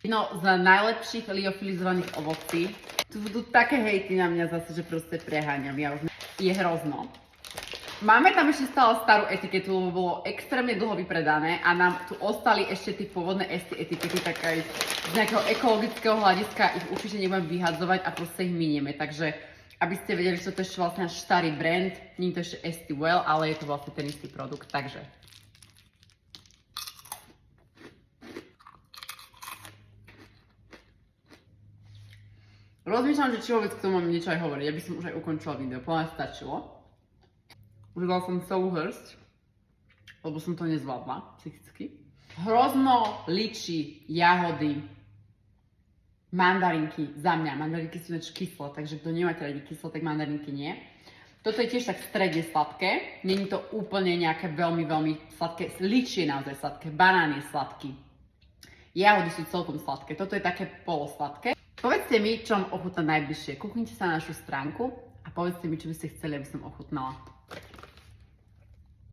Jedno z najlepších liofilizovaných ovocí. Tu budú také hejty na mňa zase, že proste preháňam. Je hrozno. Máme tam ešte stále starú etiketu, lebo bolo extrémne dlho vypredané a nám tu ostali ešte tie pôvodné etikety, tak aj z nejakého ekologického hľadiska ich určite nebudem vyhadzovať a proste ich minieme. Takže aby ste vedeli, že to je ešte vlastne náš starý brand, nie je to ešte Esty-Well, ale je to vlastne ten istý produkt, takže. Rozmýšľam, že či vôbec k tomu mám niečo aj hovoriť, aby som už aj ukončila video, podľa mňa stačilo. Už dala som celú hrst, lebo som to nezvládla psychicky. Hrozno, liči, jahody, mandarinky za mňa. Mandarinky sú niečo kyslé, takže kto nemáte radi kyslé, tak mandarinky nie. Toto je tiež tak stredne sladké. Není to úplne nejaké veľmi sladké. Liči je naozaj sladké, banán je sladký. Jahody sú celkom sladké. Toto je také polosladké. Povedzte mi, čo vám ochutná najbližšie. Kúknite sa na našu stránku a povedzte mi, čo by ste chceli, aby som ochutnala.